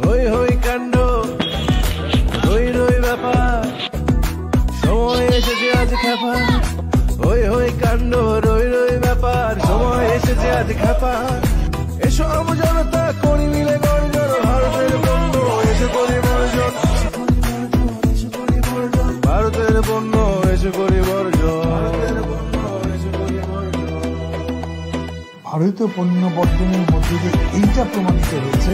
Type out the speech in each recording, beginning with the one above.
হই হই কাণ্ড, রই রই ব্যাপার, সময় এসেছে আজ খ্যাপা। হই হই কাণ্ড, রই রই ব্যাপার, সময় এসেছে আজ খ্যাপা। এসো জনতা করি মিলে গর্জন, ভারতের পণ্য এসে করি বর্জন, ভারতের পণ্য এসে করি বর্জন। ভারতীয় পণ্য বর্জনের মধ্যে দিয়ে এইটা প্রমাণিত হয়েছে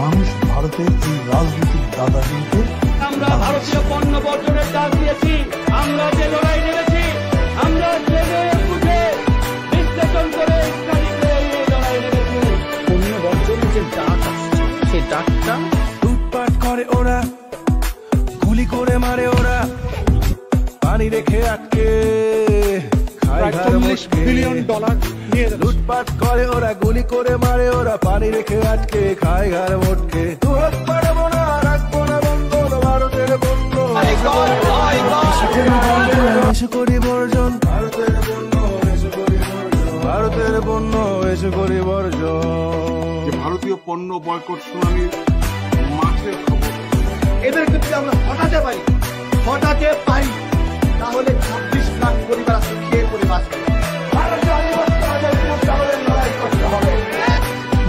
মানুষ ভারতের এই রাজনৈতিক দাদাগিরিতে। আমরা ভারতীয় পণ্য বর্জনের ডাক দিয়েছি, আমরা যে লড়াই নেমেছি, আমরা জেগে উঠে বিশ্লেষণ করে লড়াই নেমেছি। পণ্য বর্জনের যে ডাক আসছে, সেই ডাকটা লুটপাট করে ওরা, গুলি করে মারে ওরা, পানি রেখে আটকে খায় ঘর মুশকে। $40 বিলিয়ন লুটপাট করে ওরা, গুলি করে মারে ওরা, পানি রেখে আটকে খায় ঘর মোটকে। তুরত পারবো না, রাখবো না বন্ধ, ভারতের পণ্য এসে করি বর্জন, ভারতের পণ্য এসে করি বর্জন, ভারতের পণ্য এসে করি বর্জন। ভারতীয় পণ্য বয়কট শুনানির মাঠের খবর এদেরকে যদি আমরা হটাতে পারি তাহলে 26 লাখ পরিবার আছে খেয়ে করে বাঁচবে।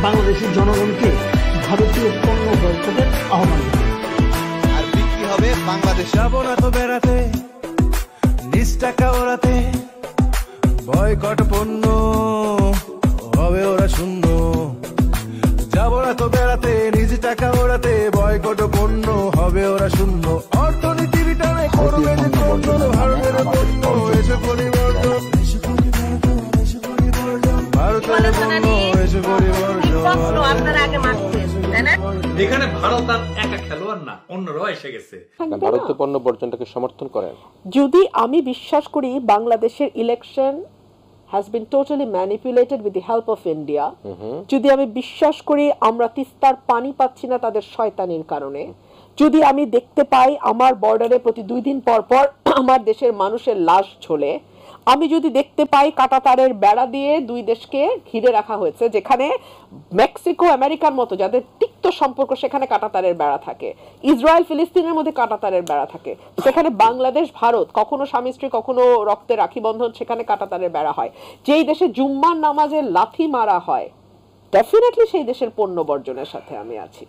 বাংলাদেশের জনগণকে ভারতীয় পণ্য বয়কটের আহ্বান আর বিক্রি হবে বাংলাদেশ। যাবো না তো বেড়াতে, নিজ টাকা ওড়াতে, বয়কট পণ্য হবে ওরা শূন্য। যাবো না তো বেড়াতে, নিজ টাকা ওড়াতে, বয়কট পণ্য হবে ওরা শূন্য। অর্থনীতি বিটানে করবে যে বর্জন, ভারতের পণ্য এসে পরিবর্তন, ভারতের পণ্য এসে পরিবর্তন। এখানে ভারত আর একা খেলোয়াড় না, অন্যরাও এসে গেছে। ভারতীয় পণ্য বর্জনটাকে সমর্থন করেন? যদি আমি বিশ্বাস করি বাংলাদেশের election has been totally manipulated with the help of India, যদি আমি বিশ্বাস করি আমরা তিস্তার পানি পাচ্ছি না তাদের শয়তানির কারণে, যদি আমি দেখতে পাই আমার বর্ডারে প্রতি 2 দিন পর পর আমার দেশের মানুষের লাশ ঝোলে, আমি যদি দেখতে পাই কাঁটাতারের বেড়া দিয়ে 2 দেশকে ঘিরে রাখা হয়েছে, যেখানে মেক্সিকো আমেরিকার মতো যাদের তিক্ত সম্পর্ক সেখানে কাঁটাতারের বেড়া থাকে, ইসরায়েল ফিলিস্তিনের মধ্যে কাঁটাতারের বেড়া থাকে, সেখানে বাংলাদেশ ভারত কখনো স্বামী স্ত্রী কখনো রক্তে রাখি বন্ধন, সেখানে কাঁটাতারের বেড়া হয়, যেই দেশে জুম্মার নামাজে লাথি মারা হয়, ডেফিনেটলি সেই দেশের পণ্য বর্জনের সাথে আমি আছি।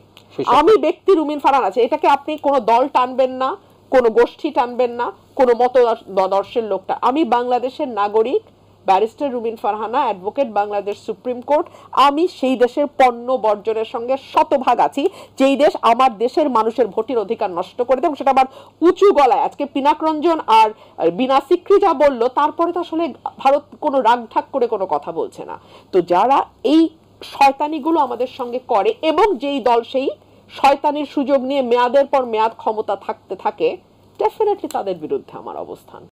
আমি ব্যক্তি রুমিন ফারহান আছে, এটাকে আপনি কোনো দল টানবেন না, কোনো গোষ্ঠী টানবেন না, কোনো মতদর্শের লোকটা। আমি বাংলাদেশের নাগরিক, barrister Rumin Farhana, advocate, Bangladesh supreme court. আমি সেই দেশের পণ্য বর্জনের সঙ্গে শতভাগ আছি, যেই দেশ আমার দেশের মানুষের ভোটের অধিকার নষ্ট করে দেয়, এবং সেটা আবার উঁচু গলায়। আজকে পিনাক রঞ্জন আর বিনা সিকরি যা বললো, তারপরে তো আসলে ভারত কোনো রাগঢাক করে কোনো কথা বলছে না। তো যারা এই শয়তানিগুলো আমাদের সঙ্গে করে, এবং যেই দল সেই শয়তানির সুযোগ নিয়ে মেয়াদের পর মেয়াদ ক্ষমতা থাকতে থাকে, ডেফিনেটলি তাদের বিরুদ্ধে আমার অবস্থান।